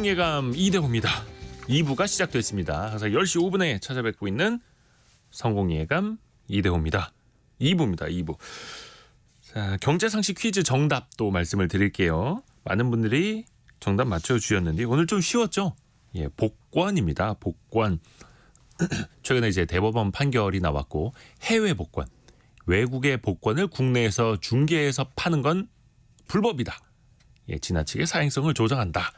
성공예감 이대호입니다. 2부가 시작됐습니다. 항상 10시 5분에 찾아뵙고 있는 성공예감 이대호입니다. 2부입니다. 2부. 자, 경제상식 퀴즈 정답도 말씀을 드릴게요. 많은 분들이 정답 맞춰주셨는데 오늘 좀 쉬웠죠? 예, 복권입니다. 복권. 최근에 이제 대법원 판결이 나왔고 해외 복권, 외국의 복권을 국내에서 중개해서 파는 건 불법이다. 예, 지나치게 사행성을 조장한다.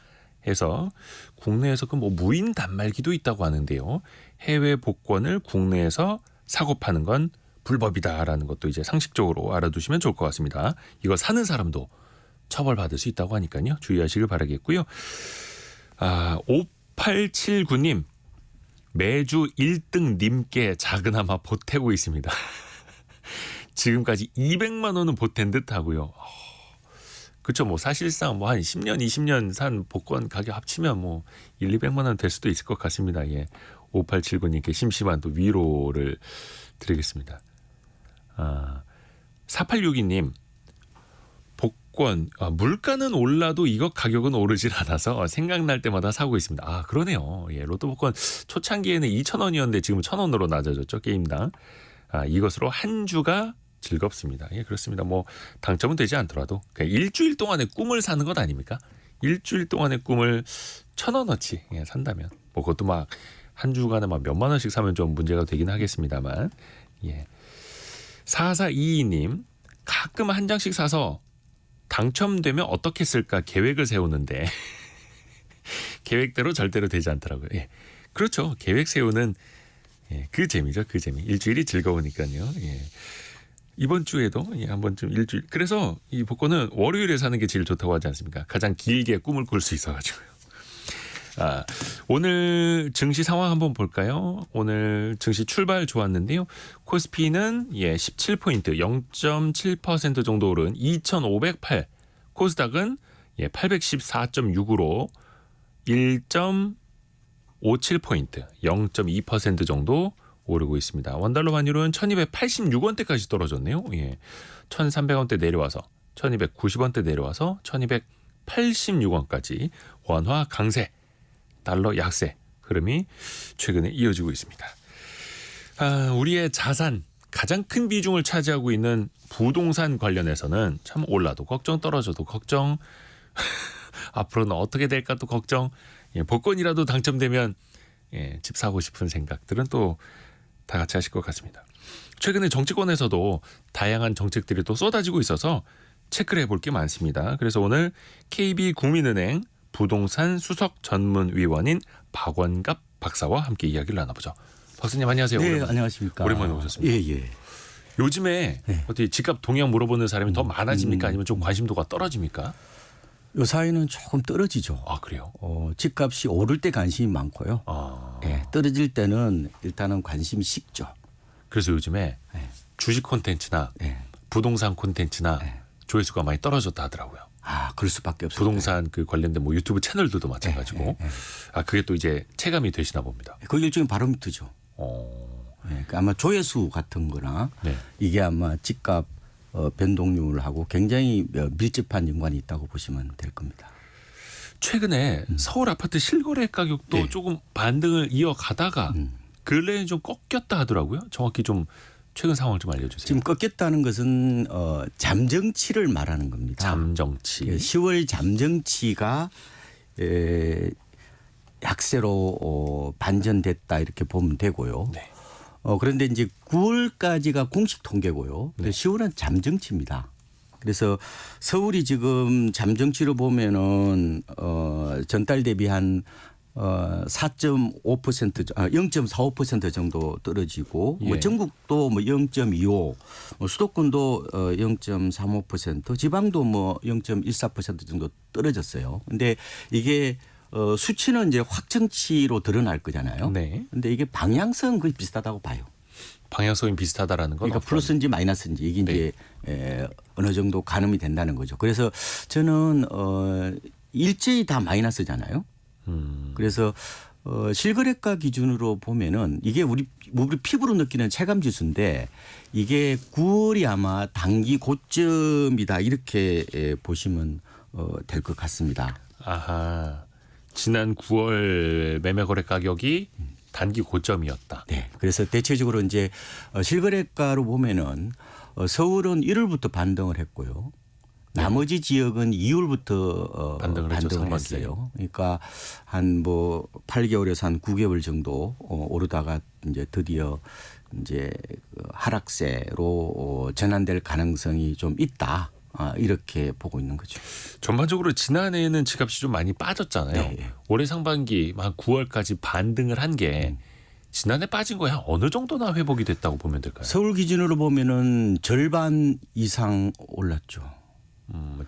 해서 국내에서 그 뭐 무인 단말기도 있다고 하는데요. 해외 복권을 국내에서 사고 파는 건 불법이다라는 것도 이제 상식적으로 알아두시면 좋을 것 같습니다. 이거 사는 사람도 처벌받을 수 있다고 하니까요. 주의하시길 바라겠고요. 5879님 매주 1등 님께 작은아마 보태고 있습니다. 지금까지 200만 원은 보탠 듯하고요. 그렇죠. 뭐 사실상 뭐 한 10년, 20년 산 복권 가격 합치면 뭐 1, 200만 원 될 수도 있을 것 같습니다. 예. 5879님께 심심한 또 위로를 드리겠습니다. 4862님 복권 물가는 올라도 이것 가격은 오르질 않아서 생각날 때마다 사고 있습니다. 그러네요. 예, 로또 복권 초창기에는 2,000원이었는데 지금 1,000원으로 낮아졌죠. 게임당. 이것으로 한 주가 즐겁습니다. 예, 그렇습니다. 뭐 당첨은 되지 않더라도 일주일 동안의 꿈을 사는 것 아닙니까? 일주일 동안의 꿈을 1,000원어치 산다면 뭐 그것도 막 한 주간에 막 몇만 원씩 사면 좀 문제가 되긴 하겠습니다만. 예. 4422님 가끔 한 장씩 사서 당첨되면 어떻게 쓸까 계획을 세우는데 계획대로 절대로 되지 않더라고요. 예. 그렇죠. 계획 세우는 그 재미죠. 그 재미. 일주일이 즐거우니까요. 예. 이번 주에도 한 번쯤 일주일. 그래서 이 복권은 월요일에 사는 게 제일 좋다고 하지 않습니까? 가장 길게 꿈을 꿀 수 있어가지고요. 오늘 증시 상황 한번 볼까요? 오늘 증시 출발 좋았는데요. 코스피는 17포인트 0.7% 정도 오른 2,508. 코스닥은 814.6으로 1.57포인트 0.2% 정도 오르고 있습니다. 원달러 환율은 1286원대까지 떨어졌네요. 예. 1300원대 내려와서 1290원대 내려와서 1286원까지 원화 강세, 달러 약세 흐름이 최근에 이어지고 있습니다. 우리의 자산 가장 큰 비중을 차지하고 있는 부동산 관련해서는 참 올라도 걱정 떨어져도 걱정 앞으로는 어떻게 될까 또 걱정 복권이라도 당첨되면 집 사고 싶은 생각들은 또 다 같이 하실 것 같습니다. 최근에 정치권에서도 다양한 정책들이 또 쏟아지고 있어서 체크를 해볼 게 많습니다. 그래서 오늘 KB국민은행 부동산 수석 전문위원인 박원갑 박사와 함께 이야기를 나눠보죠. 박사님 안녕하세요. 네, 오랜만에. 안녕하십니까. 오랜만에 오셨습니다. 예. 요즘에 어떻게 집값 동향 물어보는 사람이 더 많아집니까? 아니면 좀 관심도가 떨어집니까? 요 사이는 조금 떨어지죠. 그래요? 집값이 오를 때 관심이 많고요. 떨어질 때는 일단은 관심이 식죠. 그래서 요즘에 주식 콘텐츠나 부동산 콘텐츠나 조회수가 많이 떨어졌다 하더라고요. 그럴 수밖에 없어요. 부동산 그 관련된 뭐 유튜브 채널들도 마찬가지고. 그게 또 이제 체감이 되시나 봅니다. 그 일종의 바로미터죠. 그러니까 아마 조회수 같은 거나 이게 아마 집값 변동률하고 굉장히 밀접한 연관이 있다고 보시면 될 겁니다. 최근에 서울 아파트 실거래 가격도 조금 반등을 이어가다가 근래에 좀 꺾였다 하더라고요. 정확히 좀 최근 상황을 좀 알려주세요. 지금 꺾였다는 것은 잠정치를 말하는 겁니다. 잠정치. 10월 잠정치가 약세로 반전됐다 이렇게 보면 되고요. 그런데 이제 9월까지가 공식 통계고요. 10월은 잠정치입니다. 그래서 서울이 지금 잠정치로 보면은 전달 대비 한 4.5% 0.45% 정도 떨어지고 뭐 전국도 뭐 0.25, 수도권도 0.35%, 지방도 뭐 0.14% 정도 떨어졌어요. 근데 이게 수치는 이제 확정치로 드러날 거잖아요. 근데 이게 방향성은 거의 비슷하다고 봐요. 방향성이 비슷하다라는 건 그러니까 플러스인지 마이너스인지 이게 이제 어느 정도 가늠이 된다는 거죠. 그래서 저는 일제히 다 마이너스잖아요. 그래서 실거래가 기준으로 보면은 이게 우리 피부로 느끼는 체감 지수인데 이게 9월이 아마 단기 고점이다 이렇게 보시면 될 것 같습니다. 아하. 지난 9월 매매 거래 가격이 단기 고점이었다. 네. 그래서 대체적으로 이제 실거래가로 보면은 서울은 1월부터 반등을 했고요. 나머지 지역은 2월부터 반등을 했죠, 반등을 상반기에. 했어요. 그러니까 한 뭐 8개월에서 한 9개월 정도 오르다가 이제 드디어 이제 그 하락세로 전환될 가능성이 좀 있다. 이렇게 보고 있는 거죠. 전반적으로 지난해에는 집값이 좀 많이 빠졌잖아요. 네. 올해 상반기 한 9월까지 반등을 한 게 지난해 빠진 거에 한 어느 정도나 회복이 됐다고 보면 될까요? 서울 기준으로 보면은 절반 이상 올랐죠.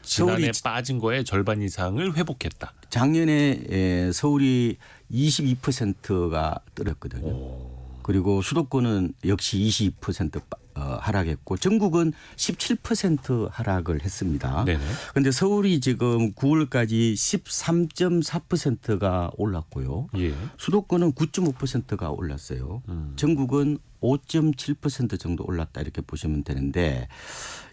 지난해 서울이- 빠진 거에 절반 이상을 회복했다. 작년에 서울이 22%가 떨었거든요. 그리고 수도권은 역시 22% 하락했고 전국은 17% 하락을 했습니다. 네네. 그런데 서울이 지금 9월까지 13.4%가 올랐고요. 예. 수도권은 9.5%가 올랐어요. 전국은 5.7% 정도 올랐다 이렇게 보시면 되는데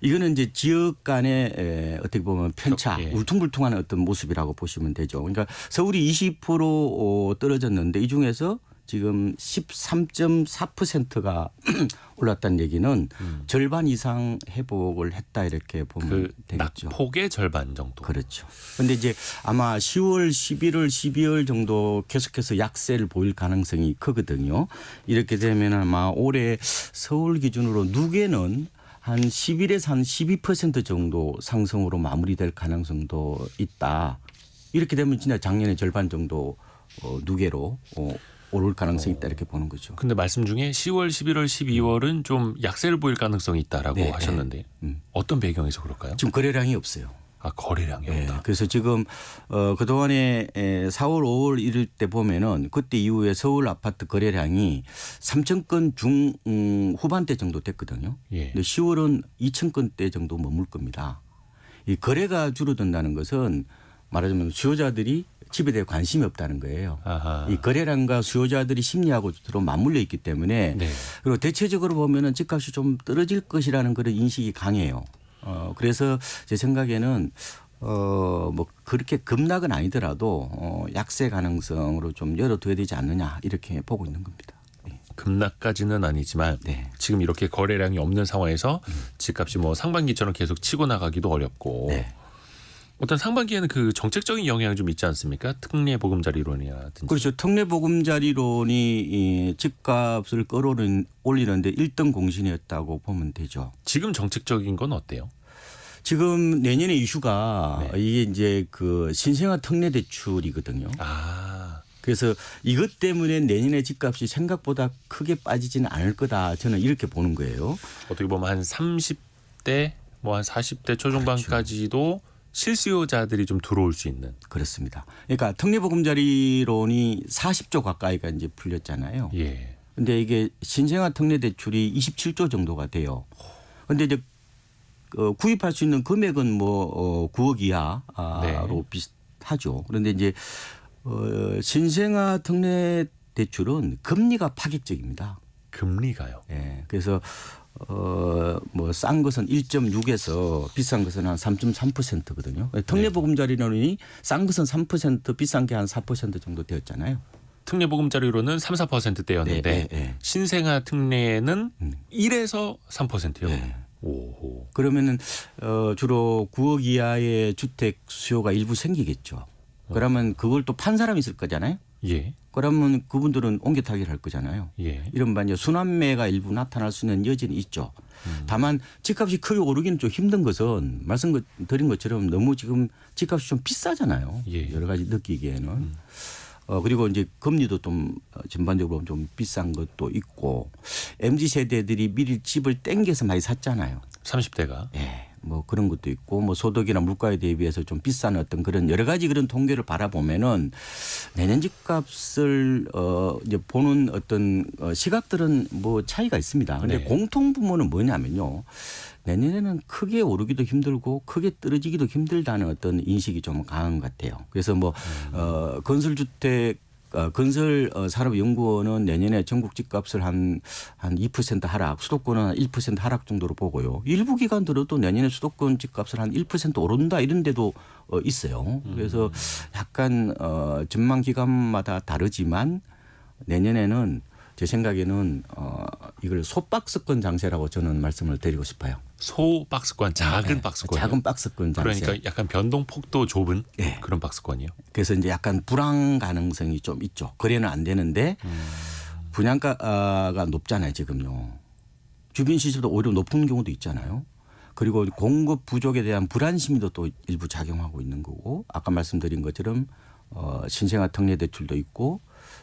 이거는 이제 지역 간의 어떻게 보면 편차, 예. 울퉁불퉁한 어떤 모습이라고 보시면 되죠. 그러니까 서울이 20% 떨어졌는데 이 중에서 지금 13.4%가 올랐다는 얘기는 절반 이상 회복을 했다 이렇게 보면 그 되겠죠. 낙폭의 절반 정도. 그렇죠. 그런데 이제 아마 10월, 11월, 12월 정도 계속해서 약세를 보일 가능성이 크거든요. 이렇게 되면 아마 올해 서울 기준으로 누계는 한 11에서 한 12% 정도 상승으로 마무리될 가능성도 있다. 이렇게 되면 진짜 작년의 절반 정도 누계로 오를 가능성이 있다 이렇게 보는 거죠. 근데 말씀 중에 10월, 11월, 12월은 좀 약세를 보일 가능성이 있다라고 네, 하셨는데 어떤 배경에서 그럴까요? 지금 거래량이 없어요. 거래량이 예, 없다. 그래서 지금 그동안에 4월, 5월 이럴 때 보면은 그때 이후에 서울 아파트 거래량이 3천 건 중 후반대 정도 됐거든요. 예. 근데 10월은 2천 건대 정도 머물 겁니다. 이 거래가 줄어든다는 것은 말하자면 수요자들이 집에 대해 관심이 없다는 거예요. 아하. 이 거래량과 수요자들이 심리하고 서로 맞물려 있기 때문에 네. 그리고 대체적으로 보면은 집값이 좀 떨어질 것이라는 그런 인식이 강해요. 그래서 제 생각에는 뭐 그렇게 급락은 아니더라도 약세 가능성으로 좀 열어둬야 되지 않느냐 이렇게 보고 있는 겁니다. 네. 급락까지는 아니지만 네. 지금 이렇게 거래량이 없는 상황에서 집값이 뭐 상반기처럼 계속 치고 나가기도 어렵고 네. 어떤 상반기에는 그 정책적인 영향이 좀 있지 않습니까? 특례 보금자리론이라든지. 그렇죠. 특례보금자리론이 이 집값을 끌어올리는데 1등 공신이었다고 보면 되죠. 지금 정책적인 건 어때요? 지금 내년의 이슈가 네. 이게 이제 그 신생아 특례 대출이거든요. 그래서 이것 때문에 내년에 집값이 생각보다 크게 빠지지는 않을 거다. 저는 이렇게 보는 거예요. 어떻게 보면 한 30대 뭐 한 40대 초중반까지도 실수요자들이 좀 들어올 수 있는. 그렇습니다. 그러니까 특례보금자리론이 40조 가까이가 이제 풀렸잖아요. 예. 근데 이게 신생아 특례 대출이 27조 정도가 돼요. 근데 이제 구입할 수 있는 금액은 뭐 9억 이하로 네. 비슷하죠. 그런데 이제 신생아 특례 대출은 금리가 파격적입니다. 금리가요. 예. 그래서 뭐 싼 것은 1.6에서 비싼 것은 한 3.3%거든요. 특례보금자리론이 싼 것은 3% 비싼 게 한 4% 정도 되었잖아요. 특례 보금자리로는 3, 4%대였는데 네, 네. 신생아 특례는 1에서 3%요. 네. 오. 그러면은 주로 9억 이하의 주택 수요가 일부 생기겠죠. 그러면 그걸 또 판 사람이 있을 거잖아요. 예. 그러면 그분들은 옮겨 타기를 할 거잖아요. 예. 이른바 이제 순환매가 일부 나타날 수 있는 여지는 있죠. 다만 집값이 크게 오르기는 좀 힘든 것은 말씀드린 것처럼 너무 지금 집값이 좀 비싸잖아요. 예. 여러 가지 느끼기에는. 그리고 이제 금리도 좀 전반적으로 좀 비싼 것도 있고 MZ 세대들이 미리 집을 땡겨서 많이 샀잖아요. 30대가. 예, 뭐 그런 것도 있고 뭐 소득이나 물가에 대비해서 좀 비싼 어떤 그런 여러 가지 그런 통계를 바라보면은 내년 집값을 이제 보는 어떤 시각들은 뭐 차이가 있습니다. 그런데 네. 공통 분모는 뭐냐면요. 내년에는 크게 오르기도 힘들고 크게 떨어지기도 힘들다는 어떤 인식이 좀 강한 것 같아요. 그래서 뭐 건설주택 건설 산업연구원은 내년에 전국 집값을 한 2% 하락, 수도권은 한 1% 하락 정도로 보고요. 일부 기관들은 또 내년에 수도권 집값을 한 1% 오른다 이런 데도 있어요. 그래서 약간 전망 기관마다 다르지만 내년에는 제 생각에는 이걸 소박스권 장세라고 저는 말씀을 드리고 싶어요. 소박스권, 작은 박스권. 작은 박스권 장세. 그러니까 약간 변동폭도 좁은 네. 그런 박스권이요. 그래서 이제 약간 불황 가능성이 좀 있죠. 거래는 안 되는데 분양가가 높잖아요, 지금요. 주변 시세도 오히려 높은 경우도 있잖아요. 그리고 공급 부족에 대한 불안 심리도 또 일부 작용하고 있는 거고 아까 말씀드린 것처럼 신생아 특례 대출도 있고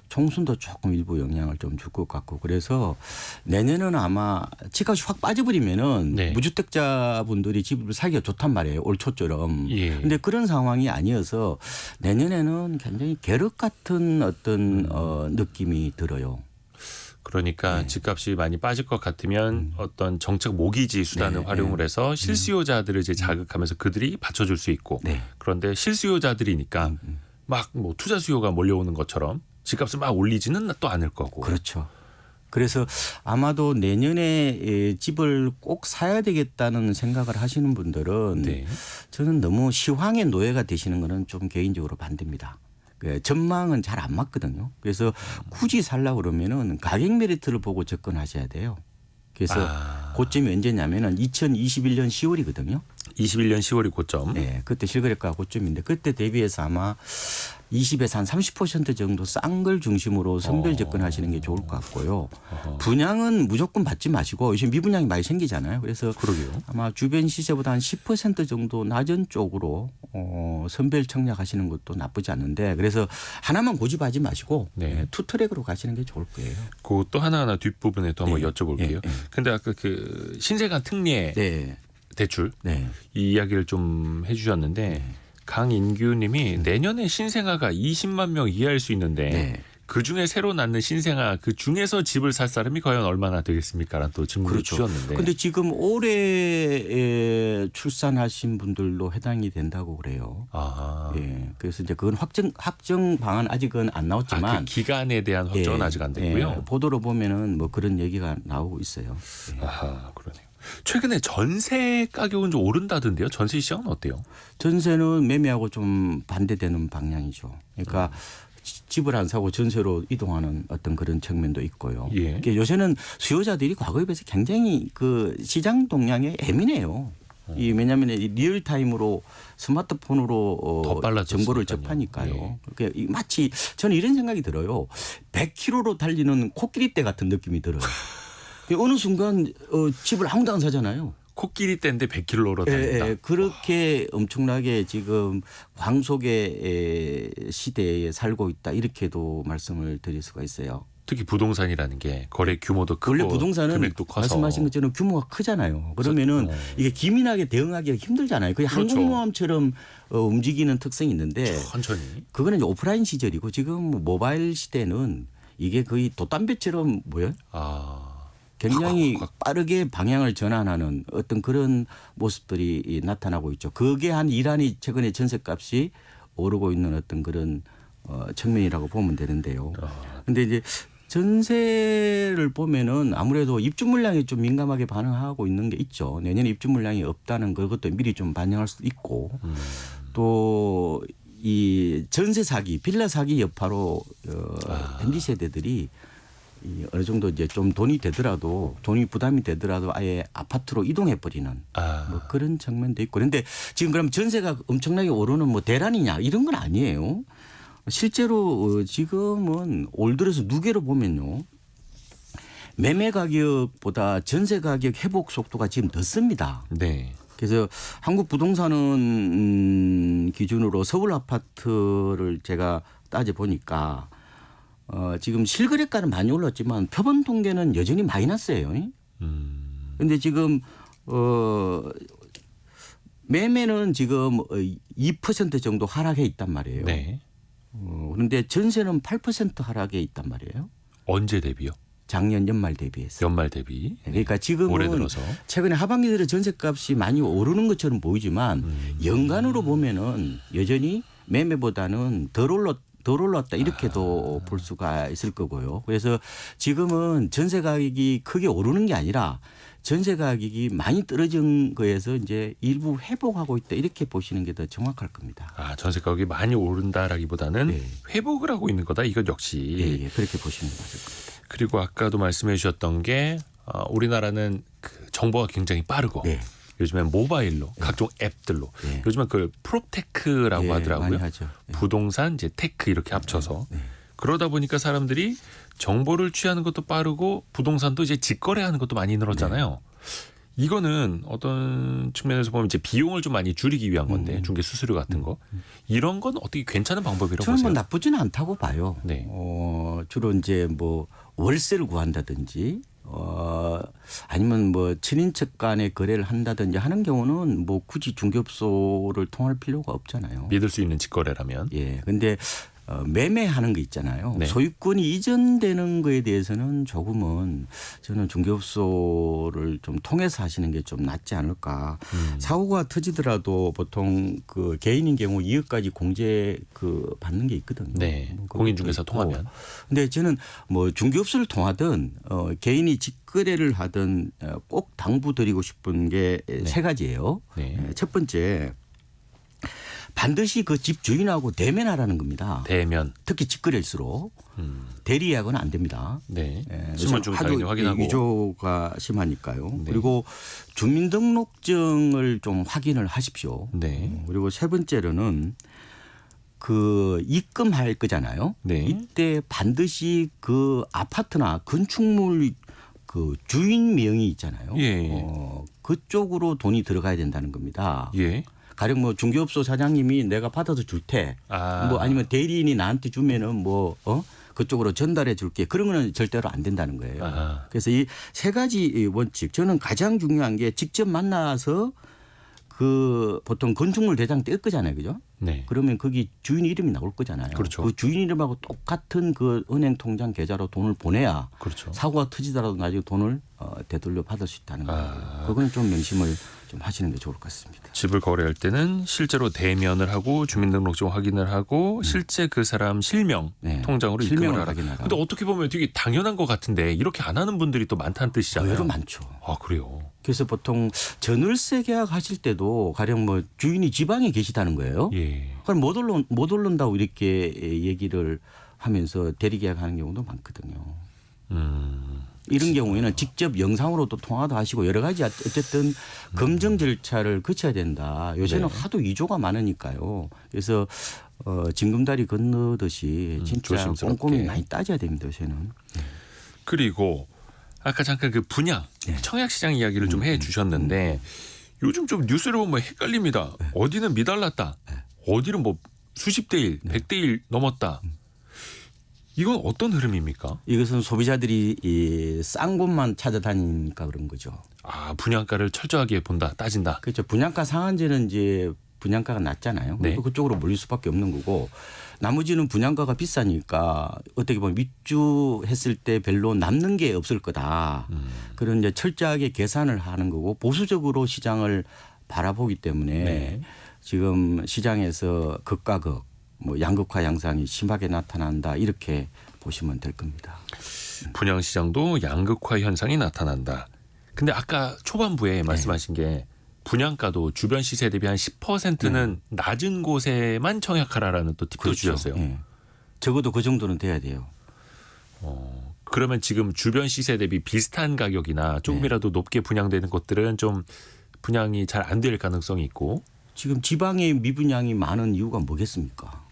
총순도 조금 일부 영향을 좀 줄 것 같고 그래서 내년은 아마 집값이 확 빠져버리면은 네. 무주택자분들이 집을 사기가 좋단 말이에요. 올 초처럼. 예. 근데 그런 상황이 아니어서 내년에는 굉장히 계륵 같은 어떤 느낌이 들어요. 그러니까 집값이 많이 빠질 것 같으면 어떤 정책 모기지 수단을 네, 활용을 해서 실수요자들을 이제 자극하면서 그들이 받쳐줄 수 있고 네. 그런데 실수요자들이니까 막 뭐 투자 수요가 몰려오는 것처럼 집값을 막 올리지는 또 않을 거고. 그렇죠. 그래서 아마도 내년에 집을 꼭 사야 되겠다는 생각을 하시는 분들은 네. 저는 너무 시황의 노예가 되시는 거는 좀 개인적으로 반대입니다. 전망은 잘 안 맞거든요. 그래서 굳이 살려고 그러면은 가격 메리트를 보고 접근하셔야 돼요. 그래서 고점이 언제냐면은 2021년 10월이거든요. 21년 10월이 고점. 네, 그때 실거래가 고점인데 그때 대비해서 아마 20에서 한 30% 정도 싼 걸 중심으로 선별 접근하시는 게 좋을 것 같고요. 분양은 무조건 받지 마시고 요즘 미분양이 많이 생기잖아요. 그래서 그러게요. 아마 주변 시세보다 한 10% 정도 낮은 쪽으로 선별 청약하시는 것도 나쁘지 않는데 그래서 하나만 고집하지 마시고 네. 투 트랙으로 가시는 게 좋을 거예요. 그 또 하나하나 뒷부분에 또 한번 네. 여쭤볼게요. 네. 근데 아까 그 신세가 특례 네. 대출 네. 이 이야기를 좀 해주셨는데 강인규님이 내년에 신생아가 20만 명 이하일 수 있는데 네. 그 중에 새로 낳는 신생아 그 중에서 집을 살 사람이 과연 얼마나 되겠습니까라는 또 질문을 그렇죠. 주셨는데. 그런데 지금 올해 출산하신 분들도 해당이 된다고 그래요. 아, 예. 그래서 이제 그건 확정 방안 아직은 안 나왔지만 그 기간에 대한 확정은 예, 아직 안 됐고요. 예, 보도로 보면은 뭐 그런 얘기가 나오고 있어요. 예. 아하, 그러네요. 최근에 전세 가격은 좀 오른다던데요. 전세 시장은 어때요? 전세는 매매하고 좀 반대되는 방향이죠. 그러니까 집을 안 사고 전세로 이동하는 어떤 그런 측면도 있고요. 예. 그러니까 요새는 수요자들이 과거에 비해서 굉장히 그 시장 동향에 예민해요. 왜냐하면 리얼타임으로 스마트폰으로 더 빨라졌으니까요. 정보를 접하니까요. 예. 그러니까 마치 저는 이런 생각이 들어요. 100km로 달리는 코끼리떼 같은 느낌이 들어요. 어느 순간 집을 아무도 안 사잖아요. 코끼리 떼인데 100km로 달린다. 예, 그렇게 엄청나게 지금 광속의 시대에 살고 있다 이렇게도 말씀을 드릴 수가 있어요. 특히 부동산이라는 게 거래 규모도 크고 원래 부동산은 금액도 커서 말씀하신 것처럼 규모가 크잖아요. 그러면은 이게 기민하게 대응하기가 힘들잖아요. 그게 그렇죠. 항공모함처럼 움직이는 특성이 있는데 천천히. 그거는 이제 오프라인 시절이고 지금 모바일 시대는 이게 거의 돛담배처럼 뭐예요? 아, 굉장히 빠르게 방향을 전환하는 어떤 그런 모습들이 나타나고 있죠. 그게 한 이란이 최근에 전셋값이 오르고 있는 어떤 그런 측면이라고 보면 되는데요. 그런데 이제 전세를 보면은 아무래도 입주 물량에 좀 민감하게 반응하고 있는 게 있죠. 내년에 입주 물량이 없다는 그것도 미리 좀 반영할 수도 있고 또 이 전세 사기, 빌라 사기 여파로 MZ 세대들이 이 어느 정도 이제 좀 돈이 되더라도 돈이 부담이 되더라도 아예 아파트로 이동해 버리는 뭐 그런 측면도 있고 그런데 지금 그럼 전세가 엄청나게 오르는 뭐 대란이냐 이런 건 아니에요. 실제로 지금은 올 들어서 누계로 보면요. 매매 가격보다 전세 가격 회복 속도가 지금 늦습니다. 네. 그래서 한국 부동산은 기준으로 서울 아파트를 제가 따져 보니까 지금 실거래가는 많이 올랐지만 표본 통계는 여전히 마이너스예요. 그런데 지금 매매는 지금 2% 정도 하락해 있단 말이에요. 네. 그런데 전세는 8% 하락해 있단 말이에요. 언제 대비요? 작년 연말 대비해서. 연말 대비. 그러니까 지금은 올해 들어서. 최근에 하반기 들어 전세값이 많이 오르는 것처럼 보이지만 연간으로 보면은 여전히 매매보다는 덜 덜 올랐다 이렇게도 볼 수가 있을 거고요. 그래서 지금은 전세 가격이 크게 오르는 게 아니라 전세 가격이 많이 떨어진 거에서 이제 일부 회복하고 있다 이렇게 보시는 게 더 정확할 겁니다. 아, 전세 가격이 많이 오른다라기보다는 네. 회복을 하고 있는 거다. 이것 역시. 예, 예, 그렇게 보시는 게 맞을 겁니다. 그리고 아까도 말씀해 주셨던 게 우리나라는 그 정보가 굉장히 빠르고 네. 요즘엔 모바일로 각종 앱들로 네. 요즘은 그걸 프롭테크라고 예, 하더라고요. 많이 하죠. 예. 부동산 이제 테크 이렇게 합쳐서 네. 그러다 보니까 사람들이 정보를 취하는 것도 빠르고 부동산도 이제 직거래하는 것도 많이 늘었잖아요. 이거는 어떤 측면에서 보면 이제 비용을 좀 많이 줄이기 위한 건데 중개 수수료 같은 거 이런 건 어떻게 괜찮은 방법이라고 저는 뭐 보세요? 나쁘지는 않다고 봐요. 네. 주로 이제 뭐 월세를 구한다든지 아니면 뭐 친인척 간의 거래를 한다든지 하는 경우는 뭐 굳이 중개업소를 통할 필요가 없잖아요. 믿을 수 있는 직거래라면. 예. 근데 매매하는 거 있잖아요. 네. 소유권이 이전되는 거에 대해서는 조금은 저는 중개업소를 좀 통해서 하시는 게 좀 낫지 않을까. 사고가 터지더라도 보통 그 개인인 경우 2억까지 공제 그 받는 게 있거든요. 네. 공인중개사 통하면. 근데 저는 뭐 중개업소를 통하든 개인이 직거래를 하든 꼭 당부드리고 싶은 게 세 가지예요. 네. 첫 번째. 반드시 그 집 주인하고 대면하라는 겁니다. 대면. 특히 직거래일수록 대리 예약은 안 됩니다. 네. 예, 신분증 당연히 확인하고. 위조가 심하니까요. 네. 그리고 주민등록증을 좀 확인을 하십시오. 네. 그리고 세 번째로는 그 입금할 거잖아요. 네. 이때 반드시 그 아파트나 건축물 그 주인 명의 있잖아요. 예. 그쪽으로 돈이 들어가야 된다는 겁니다. 예. 가령 뭐 중개업소 사장님이 내가 받아서 줄 테, 뭐 아니면 대리인이 나한테 주면은 뭐 그쪽으로 전달해 줄게. 그런 거는 절대로 안 된다는 거예요. 아하. 그래서 이 세 가지 원칙 저는 가장 중요한 게 직접 만나서 그 보통 건축물 대장 뗄 거잖아요. 그죠? 네. 그러면 거기 주인 이름이 나올 거잖아요. 그렇죠. 그 주인 이름하고 똑같은 그 은행 통장 계좌로 돈을 보내야 그렇죠. 사고가 터지더라도 나중에 돈을 되돌려 받을 수 있다는 거예요. 아. 그거는 좀 명심을 좀 하시는 게 좋을 것 같습니다. 집을 거래할 때는 실제로 대면을 하고 주민등록증 확인을 하고 실제 그 사람 실명 네. 통장으로 실명을 입금을 하라. 확인하라. 근데 어떻게 보면 되게 당연한 것 같은데 이렇게 안 하는 분들이 또 많다는 뜻이잖아요. 의외로 많죠. 아, 그래요. 그래서 보통 전월세 계약하실 때도 가령 뭐 주인이 지방에 계시다는 거예요. 예. 그럼 못 올른다고 이렇게 얘기를 하면서 대리 계약하는 경우도 많거든요. 이런 경우에는 직접 영상으로도 통화도 하시고 여러 가지 어쨌든 검증 절차를 거쳐야 된다. 요새는 네. 하도 위조가 많으니까요. 그래서 징검다리 건너듯이 진짜 조심스럽게. 꼼꼼히 많이 따져야 됩니다. 요새는. 그리고 아까 잠깐 그 분양 네. 청약시장 이야기를 좀 해주셨는데 요즘 좀 뉴스를 보면 헷갈립니다. 어디는 미달났다. 어디는 뭐 수십 대 1, 100대 1 넘었다. 이건 어떤 흐름입니까? 이것은 소비자들이 이 싼 곳만 찾아다니니까 그런 거죠. 아, 분양가를 철저하게 본다, 따진다. 그렇죠. 분양가 상한제는 이제 분양가가 낮잖아요. 네. 그쪽으로 몰릴 수밖에 없는 거고 나머지는 분양가가 비싸니까 어떻게 보면 입주했을 때 별로 남는 게 없을 거다. 그런 이제 철저하게 계산을 하는 거고 보수적으로 시장을 바라보기 때문에 네. 지금 시장에서 극과 극, 뭐 양극화 양상이 심하게 나타난다 이렇게 보시면 될 겁니다. 분양시장도 양극화 현상이 나타난다. 근데 아까 초반부에 말씀하신 게 분양가도 주변 시세 대비 한 10%는 낮은 곳에만 청약하라라는 또 팁도 주셨어요. 예. 적어도 그 정도는 돼야 돼요. 그러면 지금 주변 시세 대비 비슷한 가격이나 조금이라도 높게 분양되는 것들은 좀 분양이 잘 안 될 가능성이 있고 지금 지방에 미분양이 많은 이유가 뭐겠습니까?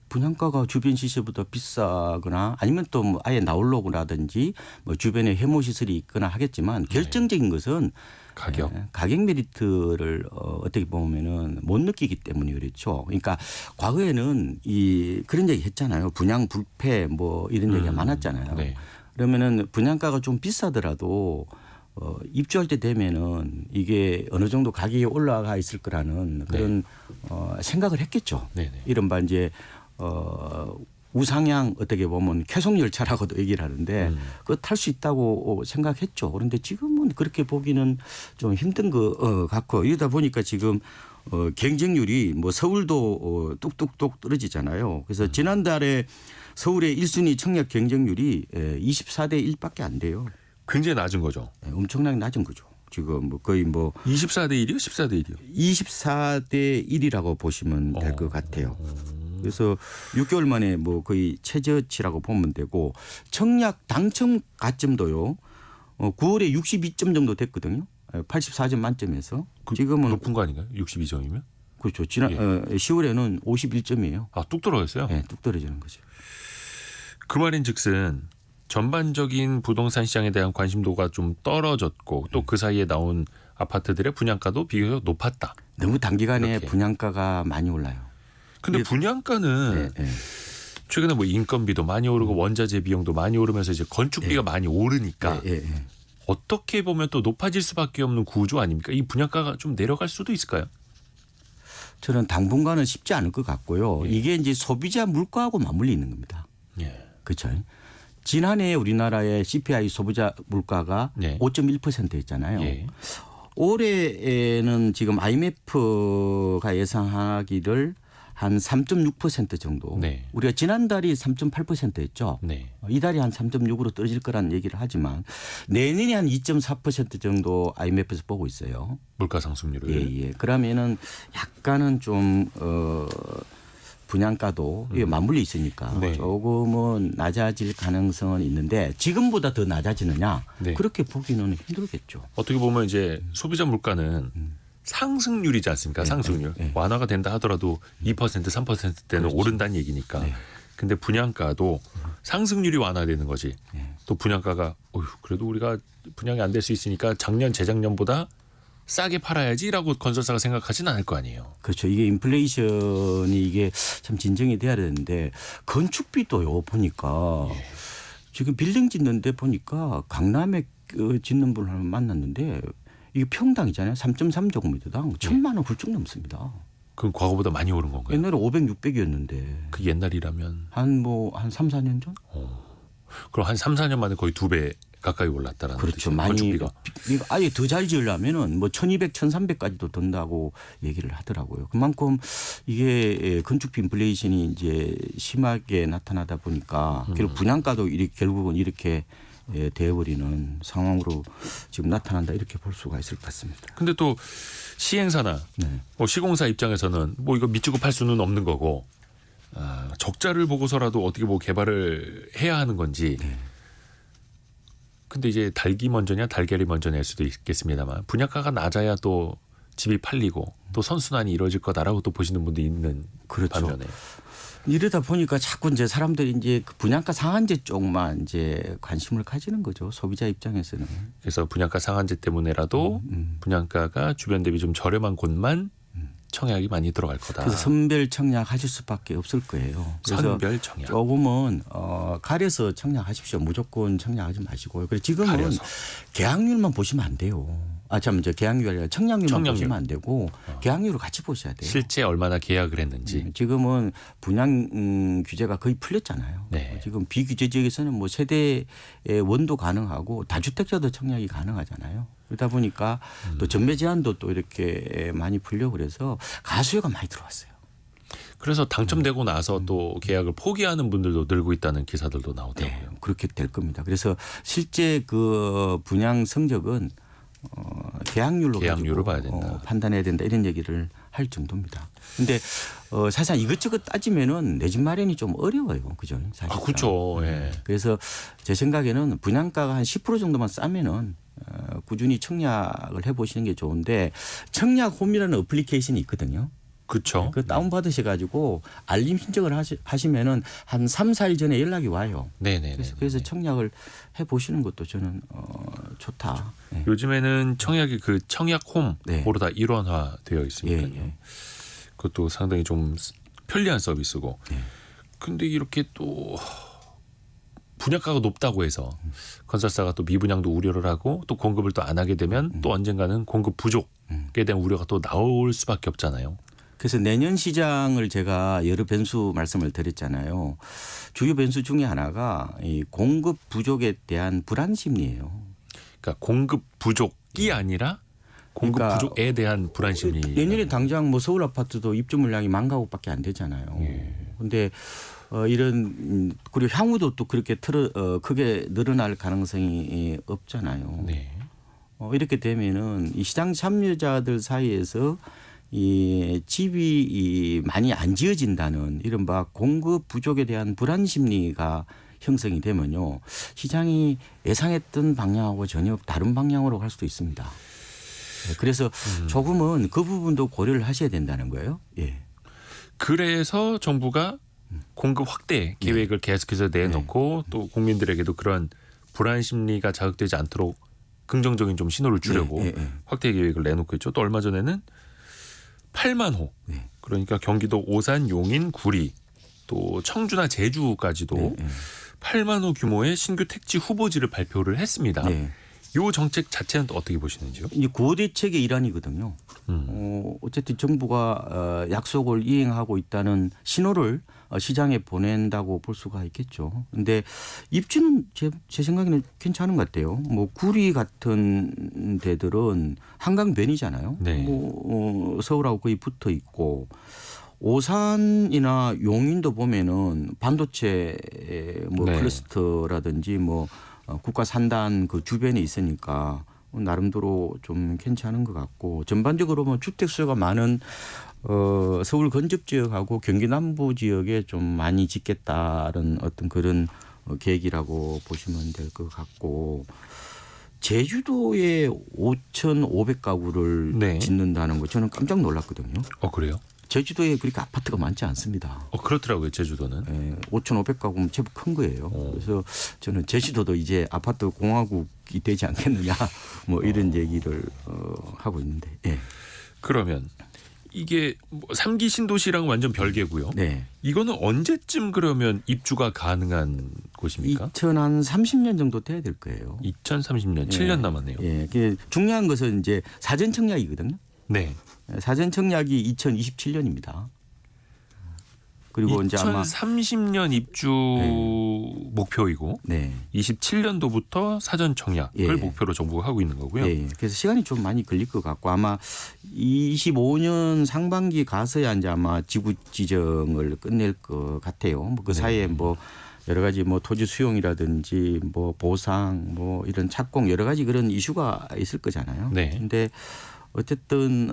분양가가 주변 시세보다 비싸거나 아니면 또 뭐 아예 나올로그라든지 뭐 주변에 해모 시설이 있거나 하겠지만 결정적인 것은 가격. 가격 메리트를 어떻게 보면은 못 느끼기 때문에 그렇죠. 그러니까 과거에는 이 그런 얘기 했잖아요. 분양 불패 뭐 이런 얘기가 많았잖아요. 네. 그러면은 분양가가 좀 비싸더라도 입주할 때 되면은 이게 어느 정도 가격이 올라가 있을 거라는 그런 생각을 했겠죠. 네네. 이른바 이제 우상향 어떻게 보면 쾌속 열차라고도 얘기를 하는데 그거 탈 수 있다고 생각했죠. 그런데 지금은 그렇게 보기는 좀 힘든 것 같고 이러다 보니까 지금 경쟁률이 뭐 서울도 뚝뚝뚝 떨어지잖아요. 그래서 지난달에 서울의 1순위 청약 경쟁률이 24대 1밖에 안 돼요. 굉장히 낮은 거죠. 엄청나게 낮은 거죠. 지금 뭐 거의 뭐 24대 1이요? 14대 1이요? 24대 1이라고 보시면 될 것 같아요. 그래서 6개월 만에 뭐 거의 최저치라고 보면 되고 청약 당첨 가점도요. 9월에 62점 정도 됐거든요. 84점 만점에서 지금은 높은 거 아닌가요? 62점이면? 그렇죠. 지난 10월에는 51점이에요. 아, 뚝 떨어졌어요? 네, 뚝 떨어지는 거죠. 그 말인즉슨 전반적인 부동산 시장에 대한 관심도가 좀 떨어졌고 또 그 사이에 나온 아파트들의 분양가도 비교적 높았다. 너무 단기간에 이렇게. 분양가가 많이 올라요. 근데 분양가는 최근에 뭐 인건비도 많이 오르고 원자재 비용도 많이 오르면서 이제 건축비가 많이 오르니까 어떻게 보면 또 높아질 수밖에 없는 구조 아닙니까? 이 분양가가 좀 내려갈 수도 있을까요? 저는 당분간은 쉽지 않을 것 같고요. 이게 이제 소비자 물가하고 맞물려 있는 겁니다. 그렇죠. 지난해 우리나라의 CPI 소비자 물가가 5.1%였잖아요. 올해에는 지금 IMF가 예상하기를 한 3.6% 정도. 우리가 지난달이 3.8%였죠. 이달이 한 3.6으로 떨어질 거라는 얘기를 하지만 내년에 한 2.4% 정도 IMF에서 보고 있어요. 물가 상승률을. 그러면은 약간은 좀 분양가도 맞물려 있으니까 조금은 낮아질 가능성은 있는데 지금보다 더 낮아지느냐 그렇게 보기는 힘들겠죠. 어떻게 보면 이제 소비자 물가는 상승률이지 않습니까? 상승률. 완화가 된다 하더라도 2% 3%대는 오른다는 얘기니까. 근데 분양가도 상승률이 완화되는 거지. 또 분양가가 그래도 우리가 분양이 안 될 수 있으니까 작년 재작년보다 싸게 팔아야지라고 건설사가 생각하지는 않을 거 아니에요. 그렇죠. 이게 인플레이션이 이게 참 진정이 돼야 되는데 건축비도요 보니까 지금 빌딩 짓는데 보니까 강남에 짓는 분을 만났는데 이게 평당이잖아요. 3.3제곱미터당 1,000만 원 훌쩍 넘습니다. 그럼 과거보다 많이 오른 건가요? 옛날에 500, 600이었는데. 그 옛날이라면 한 3, 4년 전? 그럼 한 3, 4년 만에 거의 2배 가까이 올랐다라는 그렇죠. 뜻이죠. 많이 건축비가. 아예 더 잘 지으려면은 뭐 1,200, 1,300까지도 든다고 얘기를 하더라고요. 그만큼 이게 건축비 인플레이션이 이제 심하게 나타나다 보니까 결국 분양가도 결국은 이렇게 되어버리는 상황으로 지금 나타난다 이렇게 볼 수가 있을 것 같습니다. 근데 또 시행사나 뭐 시공사 입장에서는 뭐 이거 미치고 팔 수는 없는 거고 적자를 보고서라도 어떻게 뭐 개발을 해야 하는 건지. 근데 이제 닭이 먼저냐 달걀이 먼저냐일 수도 있겠습니다만 분양가가 낮아야 또 집이 팔리고 또 선순환이 이루어질 거다라고 또 보시는 분도 있는 반면에. 이러다 보니까 자꾸 이제 사람들이 이제 그 분양가 상한제 쪽만 이제 관심을 가지는 거죠. 소비자 입장에서는. 그래서 분양가 상한제 때문에라도 분양가가 주변 대비 좀 저렴한 곳만 청약이 많이 들어갈 거다. 그래서 선별 청약 하실 수밖에 없을 거예요. 그래서 선별 청약. 조금은 가려서 청약하십시오. 무조건 청약하지 마시고요. 그래서 지금은 가려서. 계약률만 보시면 안 돼요. 계약률이 아니라 청약률만 보시면 안 되고 계약률을 같이 보셔야 돼요. 실제 얼마나 계약을 했는지. 지금은 분양 규제가 거의 풀렸잖아요. 지금 비규제 지역에서는 뭐 세대의 원도 가능하고 다주택자도 청약이 가능하잖아요. 그러다 보니까 또 전매 제한도 또 이렇게 많이 풀려 그래서 가수요가 많이 들어왔어요. 그래서 당첨되고 나서 또 계약을 포기하는 분들도 늘고 있다는 기사들도 나오더라고요. 그렇게 될 겁니다. 그래서 실제 그 분양 성적은 계약률로 봐야 된다. 판단해야 된다 이런 얘기를 할 정도입니다. 그런데 사실상 이것저것 따지면은 내 집 마련이 좀 어려워요, 그죠? 사실상. 그렇죠. 그래서 제 생각에는 분양가가 한 10% 정도만 싸면은 꾸준히 청약을 해보시는 게 좋은데 청약홈이라는 어플리케이션이 있거든요. 그렇죠. 그 다운 받으셔가지고 알림 신청을 하시면은 한 3, 4일 전에 연락이 와요. 그래서 청약을 해보시는 것도 저는 좋다. 요즘에는 청약이 그 청약홈으로 다 일원화되어 있으니까요. 그것도 상당히 좀 편리한 서비스고. 근데 이렇게 또 분양가가 높다고 해서 건설사가 또 미분양도 우려를 하고 또 공급을 또 안 하게 되면 또 언젠가는 공급 부족에 대한 우려가 또 나올 수밖에 없잖아요. 그래서 내년 시장을 제가 여러 변수 말씀을 드렸잖아요. 주요 변수 중에 하나가 이 공급 부족에 대한 불안 심리예요. 그러니까 공급 부족이 아니라 공급 그러니까 부족에 대한 불안 심리. 내년에 당장 뭐 서울 아파트도 입주 물량이 10,000가구밖에 안 되잖아요. 그런데 이런 그리고 향후도 또 그렇게 크게 늘어날 가능성이 없잖아요. 네. 이렇게 되면은 이 시장 참여자들 사이에서 이 집이 많이 안 지어진다는 이른바 공급 부족에 대한 불안 심리가 형성이 되면요. 시장이 예상했던 방향하고 전혀 다른 방향으로 갈 수도 있습니다. 그래서 조금은 그 부분도 고려를 하셔야 된다는 거예요. 예. 그래서 정부가 공급 확대 계획을 계속해서 내놓고 또 국민들에게도 그런 불안 심리가 자극되지 않도록 긍정적인 좀 신호를 주려고 확대 계획을 내놓고 있죠. 또 얼마 전에는 8만 호 그러니까 경기도 오산, 용인, 구리 또 청주나 제주까지도 8만 호 규모의 신규 택지 후보지를 발표를 했습니다. 이 정책 자체는 또 어떻게 보시는지요? 이 고대책의 일환이거든요. 어쨌든 정부가 약속을 이행하고 있다는 신호를 시장에 보낸다고 볼 수가 있겠죠. 그런데 입지는 제 생각에는 괜찮은 것 같아요. 뭐 구리 같은 데들은 한강변이잖아요. 네. 서울하고 거의 붙어 있고 오산이나 용인도 보면은 반도체 뭐 클러스터라든지 뭐 국가 산단 그 주변에 있으니까 나름대로 좀 괜찮은 것 같고 전반적으로 뭐 주택 수요가 많은 서울 건접 지역하고 경기 남부 지역에 좀 많이 짓겠다는 어떤 그런 계획이라고 보시면 될 것 같고 제주도에 5,500가구를 짓는다는 거 저는 깜짝 놀랐거든요. 그래요? 제주도에 그렇게 아파트가 많지 않습니다. 그렇더라고요. 제주도는. 네, 5,500가구면 제법 큰 거예요. 그래서 저는 제주도도 이제 아파트 공화국이 되지 않겠느냐 뭐 이런 얘기를 하고 있는데. 그러면 이게 뭐 3기 신도시랑 완전 별개고요. 네. 이거는 언제쯤 그러면 입주가 가능한 곳입니까? 2030년 정도 돼야 될 거예요. 2030년 7년 남았네요. 중요한 것은 이제 사전 청약이거든요. 네. 사전 청약이 2027년입니다. 그리고 이제 아마 2030년 입주 목표이고 27년도부터 사전 청약을 목표로 정부가 하고 있는 거고요. 그래서 시간이 좀 많이 걸릴 것 같고 아마 25년 상반기 가서야 이제 아마 지구 지정을 끝낼 것 같아요. 뭐 그 사이에 뭐 여러 가지 뭐 토지 수용이라든지 뭐 보상 뭐 이런 착공 여러 가지 그런 이슈가 있을 거잖아요. 근데 어쨌든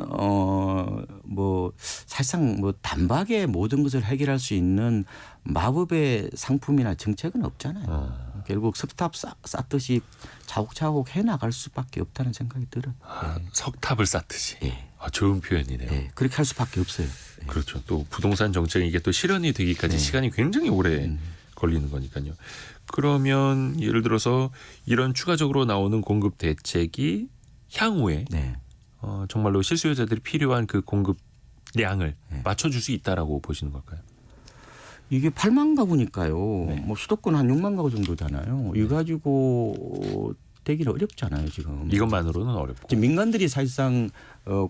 뭐 사실상 뭐 단박에 모든 것을 해결할 수 있는 마법의 상품이나 정책은 없잖아요. 결국 석탑 쌓듯이 차곡차곡 해 나갈 수밖에 없다는 생각이 들어요. 석탑을 쌓듯이. 좋은 표현이네요. 그렇게 할 수밖에 없어요. 그렇죠. 또 부동산 정책이 이게 또 실현이 되기까지 시간이 굉장히 오래 걸리는 거니까요. 그러면 예를 들어서 이런 추가적으로 나오는 공급 대책이 향후에 정말로 실수요자들이 필요한 그 공급량을 맞춰줄 수 있다라고 보시는 걸까요? 이게 8만 가구니까요. 뭐 수도권 한 6만 가구 정도잖아요. 이거 가지고 되기는 어렵잖아요 지금. 이것만으로는 어렵고. 지금 민간들이 사실상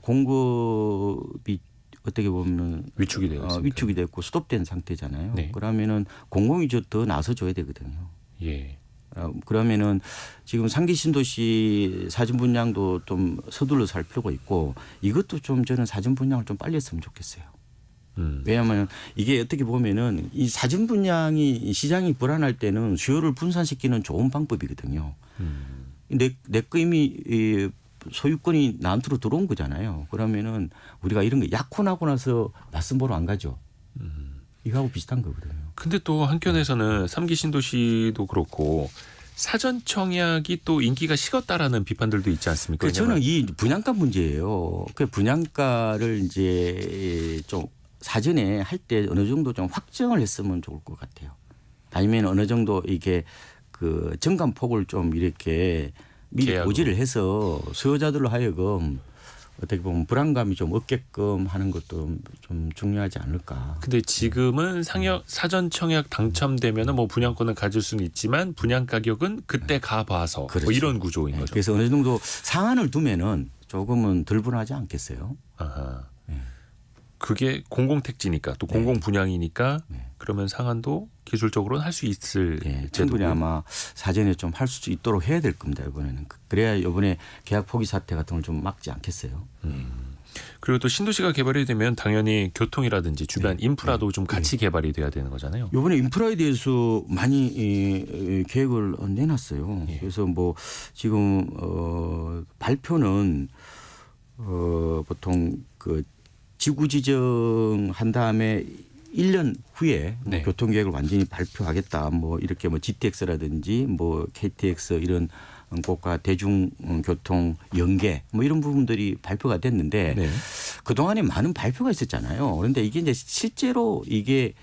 공급이 어떻게 보면 위축이 됐고 스톱된 상태잖아요. 그러면은 공공이 더 나서줘야 되거든요. 그러면은 지금 3기 신도시 사전 분양도 좀 서둘러 살 필요가 있고 이것도 좀 저는 사전 분양을 좀 빨리 했으면 좋겠어요. 왜냐하면 이게 어떻게 보면은 이 사전 분양이 시장이 불안할 때는 수요를 분산시키는 좋은 방법이거든요. 내 거 이미 소유권이 나한테로 들어온 거잖아요. 그러면은 우리가 이런 거 약혼하고 나서 맞선 보러 안 가죠. 이거하고 비슷한 거거든요. 근데 또 한편에서는 3기 신도시도 그렇고 사전 청약이 또 인기가 식었다라는 비판들도 있지 않습니까? 저는 이 분양가 문제예요. 그 분양가를 이제 좀 사전에 할 때 어느 정도 좀 확정을 했으면 좋을 것 같아요. 아니면 어느 정도 이게 그 정감폭을 좀 이렇게 미리 고지를 해서 수요자들로 하여금 어떻게 보면 불안감이 좀 없게끔 하는 것도 좀 중요하지 않을까. 근데 지금은 사전 청약 당첨되면은 뭐 분양권을 가질 수는 있지만 분양 가격은 그때 가봐서 뭐 이런 구조인 거죠. 그래서 어느 정도 상한을 두면은 조금은 덜 불안하지 않겠어요. 그게 공공택지니까 또 공공 분양이니까 그러면 상한도 기술적으로는 할 수 있을 네, 충분히 아마 사전에 좀 할 수 있도록 해야 될 겁니다. 이번에는 그래야 이번에 계약 포기 사태 같은 걸 좀 막지 않겠어요. 그리고 또 신도시가 개발이 되면 당연히 교통이라든지 주변 인프라도 좀 같이 개발이 돼야 되는 거잖아요. 이번에 인프라에 대해서 많이 계획을 내놨어요. 예. 그래서 뭐 지금 발표는 보통 그 지구 지정한 다음에 1년 후에 네. 교통 계획을 완전히 발표하겠다. 뭐 이렇게 뭐 GTX라든지 뭐 KTX 이런 고가 대중교통 연계 뭐 이런 부분들이 발표가 됐는데 네. 그동안에 많은 발표가 있었잖아요. 그런데 이게 이제 실제로 이게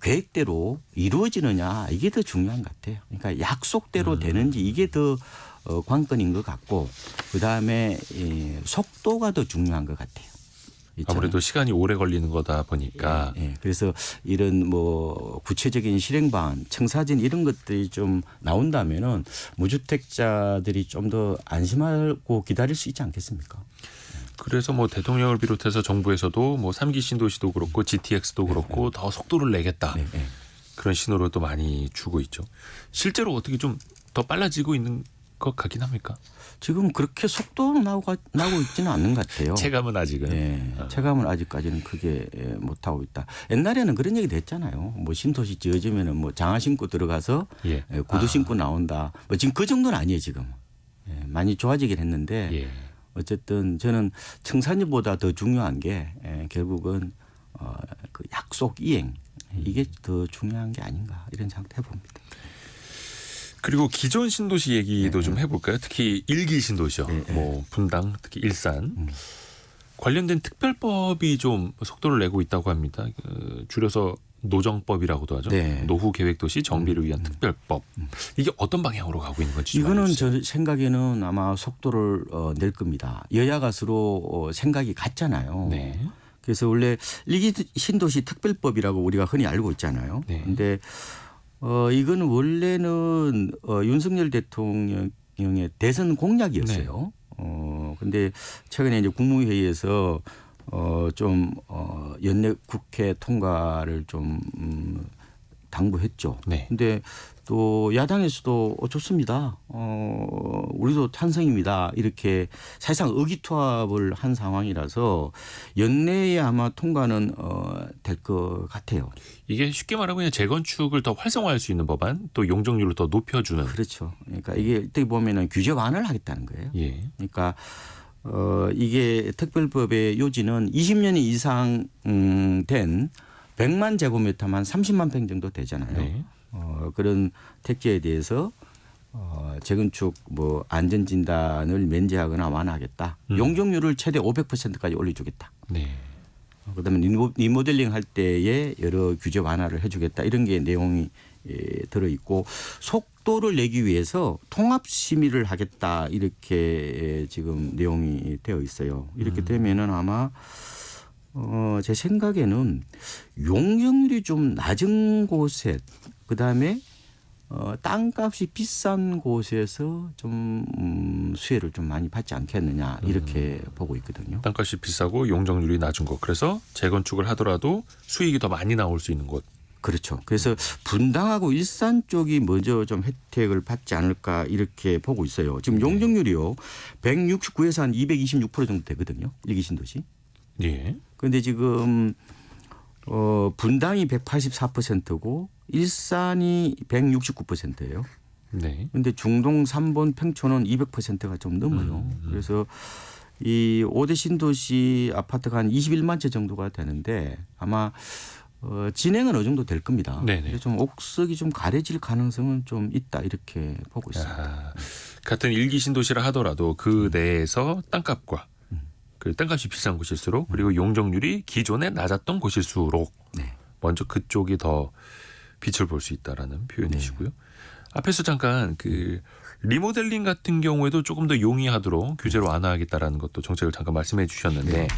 계획대로 이루어지느냐 이게 더 중요한 것 같아요. 그러니까 약속대로 되는지 이게 더 관건인 것 같고 그다음에 속도가 더 중요한 것 같아요. 아무래도 시간이 오래 걸리는 거다 보니까 예. 그래서 이런 뭐 구체적인 실행 방안, 청사진 이런 것들이 좀 나온다면은 무주택자들이 좀 더 안심하고 기다릴 수 있지 않겠습니까? 그래서 뭐 대통령을 비롯해서 정부에서도 뭐 3기 신도시도 그렇고 GTX도 그렇고 더 속도를 내겠다. 네, 네. 그런 신호를 또 많이 주고 있죠. 실제로 어떻게 좀 더 빨라지고 있는 것 같긴 합니까? 지금 그렇게 속도로 나오고 있지는 않는 것 같아요. 체감은 아직은. 예, 체감은 아직까지는 크게 못 하고 있다. 옛날에는 그런 얘기도 했잖아요. 뭐 신도시 지어지면은 뭐 장화 신고 들어가서 예. 구두 신고 나온다. 뭐 지금 그 정도는 아니에요 지금. 많이 좋아지긴 했는데 예. 어쨌든 저는 청산리보다 더 중요한 게 결국은 그 약속 이행 이게 더 중요한 게 아닌가 이런 생각도 해봅니다. 그리고 기존 신도시 얘기도 좀 해볼까요? 특히 1기 신도시요. 네. 뭐 분당, 특히 일산. 관련된 특별법이 좀 속도를 내고 있다고 합니다. 줄여서 노정법이라고도 하죠. 네. 노후 계획도시 정비를 위한 특별법. 이게 어떤 방향으로 가고 있는 건지 좀 이거는 알려주세요. 저 생각에는 아마 속도를 낼 겁니다. 여야가 서로 생각이 같잖아요. 네. 그래서 원래 1기 신도시 특별법이라고 우리가 흔히 알고 있잖아요. 네. 그런데 이거는 원래는 윤석열 대통령의 대선 공약이었어요. 근데 최근에 이제 국무회의에서 연내 국회 통과를 좀 당부했죠. 네. 근데 또 야당에서도 좋습니다. 우리도 찬성입니다. 이렇게 사실상 의기투합을 한 상황이라서 연내에 아마 통과는 될 것 같아요. 이게 쉽게 말하면 그냥 재건축을 더 활성화할 수 있는 법안, 또 용적률을 더 높여주는. 그렇죠. 그러니까 이게 어떻게 보면은 규제 완화를 하겠다는 거예요. 예. 그러니까 이게 특별법의 요지는 20년 이상 된 100만 제곱미터만 30만 평 정도 되잖아요. 네. 그런 택지에 대해서 재건축 뭐 안전 진단을 면제하거나 완화하겠다. 용적률을 최대 500%까지 올려주겠다. 네. 그다음에 리모델링 할 때에 여러 규제 완화를 해주겠다. 이런 게 내용이 들어 있고 속도를 내기 위해서 통합 심의를 하겠다. 이렇게 지금 내용이 되어 있어요. 이렇게 되면은 아마 제 생각에는 용적률이 좀 낮은 곳에 그다음에 땅값이 비싼 곳에서 좀 수혜를 좀 많이 받지 않겠느냐 이렇게 보고 있거든요. 땅값이 비싸고 용적률이 낮은 곳. 그래서 재건축을 하더라도 수익이 더 많이 나올 수 있는 곳. 그렇죠. 그래서 분당하고 일산 쪽이 먼저 좀 혜택을 받지 않을까 이렇게 보고 있어요. 지금 용적률이요. 169에서 한 226% 정도 되거든요. 1기 신도시. 예. 그런데 지금 분당이 184%고 일산이 169%예요. 네. 그런데 중동 3번 평촌은 200%가 좀 넘어요. 그래서 이 5대 신도시 아파트가 한 21만 채 정도가 되는데 아마 진행은 어느 정도 될 겁니다. 네네. 근데 좀 옥석이 좀 가려질 가능성은 좀 있다 이렇게 보고 있습니다. 같은 1기 신도시라 하더라도 그 내에서 땅값과 그 땅값이 비싼 곳일수록 그리고 용적률이 기존에 낮았던 곳일수록 네. 먼저 그쪽이 더 빛을 볼 수 있다라는 표현이시고요. 앞에서 잠깐 그 리모델링 같은 경우에도 조금 더 용이하도록 규제를 완화하겠다라는 것도 정책을 잠깐 말씀해 주셨는데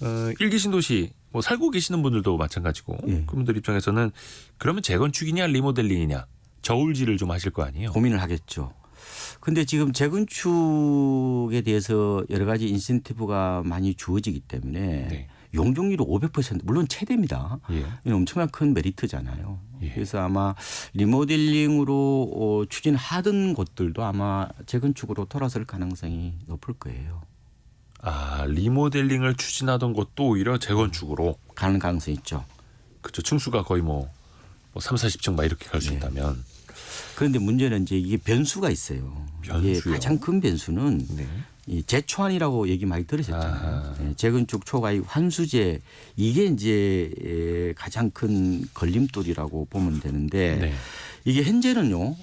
1기 신도시 뭐 살고 계시는 분들도 마찬가지고 그분들 입장에서는 그러면 재건축이냐 리모델링이냐 저울질을 좀 하실 거 아니에요. 고민을 하겠죠. 근데 지금 재건축에 대해서 여러 가지 인센티브가 많이 주어지기 때문에 용적률이 500% 물론 최대입니다. 예. 이건 엄청난 큰 메리트잖아요. 예. 그래서 아마 리모델링으로 추진하던 곳들도 아마 재건축으로 돌아설 가능성이 높을 거예요. 아, 리모델링을 추진하던 것도 오히려 재건축으로 가는 가능성이 있죠. 그렇죠. 층수가 거의 뭐 3, 40층 막 이렇게 갈 수 네. 있다면. 그런데 문제는 이제 이게 변수가 있어요. 이게 변수요? 가장 큰 변수는 네. 이 재초안이라고 얘기 많이 들으셨잖아요. 아하. 예, 재건축 초과이익 환수제 이게 이제 가장 큰 걸림돌이라고 보면 되는데 네. 이게 현재는요.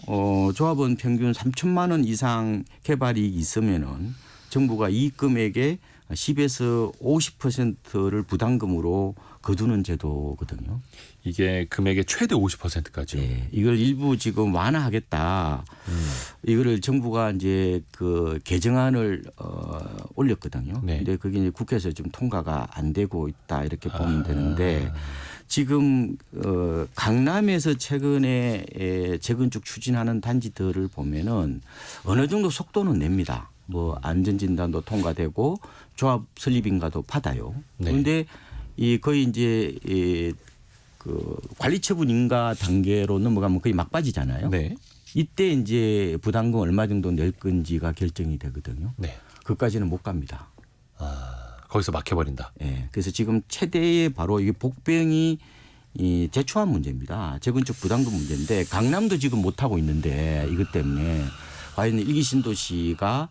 조합원 평균 3천만 원 이상 개발이익이 있으면은 정부가 이익 금액의 10에서 50%를 부담금으로 거두는 제도거든요. 이게 금액의 최대 50%까지요. 예, 이걸 일부 지금 완화하겠다. 이거를 정부가 이제 그 개정안을 올렸거든요. 네. 근데 그게 이제 국회에서 좀 통과가 안 되고 있다 이렇게 보면 되는데 지금 강남에서 최근에 재건축 추진하는 단지들을 보면은 어느 정도 속도는 냅니다. 뭐 안전진단도 통과되고 조합 설립인가도 받아요. 네. 그런데 이 거의 이제 그 관리처분 인가 단계로 넘어가면 거의 막바지잖아요. 네. 이때 이제 부담금 얼마 정도 낼 건지가 결정이 되거든요. 네. 그까지는 못 갑니다. 아, 거기서 막혀버린다. 예. 그래서 지금 최대의 바로 이 복병이 이 재초안 문제입니다. 재건축 부담금 문제인데 강남도 지금 못 하고 있는데 이것 때문에 과연 일기 신도시가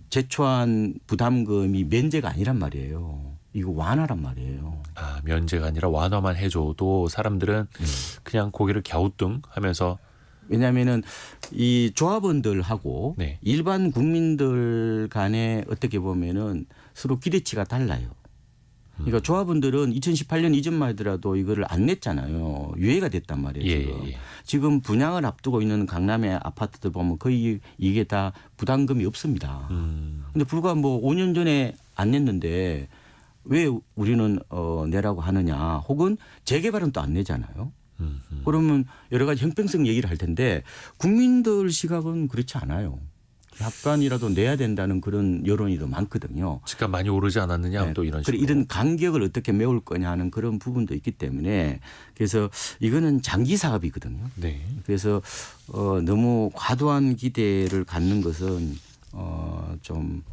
재초안 부담금이 면제가 아니란 말이에요. 이거 완화란 말이에요. 아, 면제가 아니라 완화만 해줘도 사람들은 그냥 고개를 갸우뚱하면서 왜냐하면은 이 조합원들하고 네. 일반 국민들 간에 어떻게 보면은 서로 기대치가 달라요. 그러니까 조합원들은 2018년 이전만 하더라도 이거를 안 냈잖아요. 유예가 됐단 말이에요. 예, 지금. 예. 지금 분양을 앞두고 있는 강남의 아파트들 보면 거의 이게 다 부담금이 없습니다. 근데 불과 뭐 5년 전에 안 냈는데 왜 우리는 내라고 하느냐 혹은 재개발은 또 안 내잖아요. 그러면 여러 가지 형평성 얘기를 할 텐데 국민들 시각은 그렇지 않아요. 약간이라도 내야 된다는 그런 여론이 더 많거든요. 집값 많이 오르지 않았느냐 네. 또 이런 그래 식으로. 이런 간격을 어떻게 메울 거냐 하는 그런 부분도 있기 때문에 그래서 이거는 장기 사업이거든요. 네. 그래서 너무 과도한 기대를 갖는 것은 좀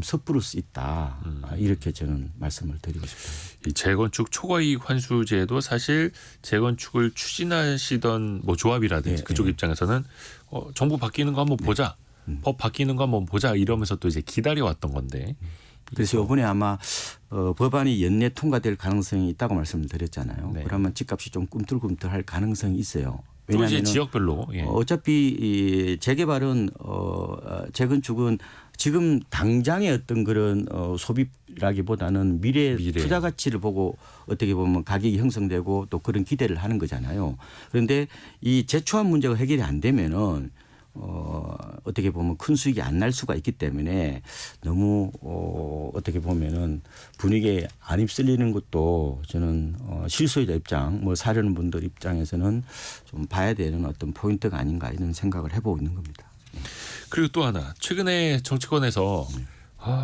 섣부를 수 있다. 이렇게 저는 말씀을 드리고 싶어요. 이 재건축 초과이익 환수제도 사실 재건축을 추진하시던 뭐 조합이라든지 네, 그쪽 네. 입장에서는 정부 바뀌는 거 한번 보자. 법 바뀌는 거 한번 보자 이러면서 또 이제 기다려왔던 건데. 그래서 이번에 아마 법안이 연내 통과될 가능성이 있다고 말씀을 드렸잖아요. 네. 그러면 집값이 좀 꿈틀꿈틀할 가능성이 있어요. 또 이제 왜냐하면 지역별로. 예. 어차피 이 재개발은 재건축은 지금 당장의 어떤 그런 소비라기보다는 미래 투자 가치를 보고 어떻게 보면 가격이 형성되고 또 그런 기대를 하는 거잖아요. 그런데 이 재초안 문제가 해결이 안 되면은 어떻게 보면 큰 수익이 안 날 수가 있기 때문에 너무 어떻게 보면은 분위기에 안 휩쓸리는 것도 저는 실소유자 입장 뭐 사려는 분들 입장에서는 좀 봐야 되는 어떤 포인트가 아닌가 이런 생각을 해보고 있는 겁니다. 그리고 또 하나 최근에 정치권에서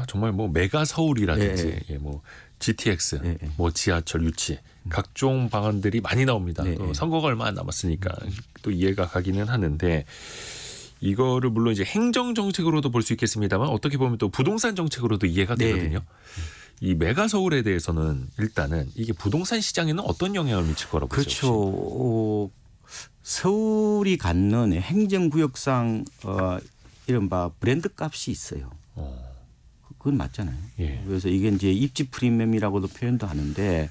정말 뭐 메가 서울이라든지 예, 뭐 GTX, 뭐 지하철 유치 각종 방안들이 많이 나옵니다. 또 선거가 얼마 안 남았으니까 또 이해가 가기는 하는데 이거를 물론 이제 행정 정책으로도 볼 수 있겠습니다만 어떻게 보면 또 부동산 정책으로도 이해가 되거든요. 이 메가 서울에 대해서는 일단은 이게 부동산 시장에는 어떤 영향을 미칠 거라고 보세요? 그렇죠. 서울이 갖는 행정구역상 이른바 브랜드 값이 있어요. 그건 맞잖아요. 예. 그래서 이게 이제 입지 프리미엄이라고도 표현도 하는데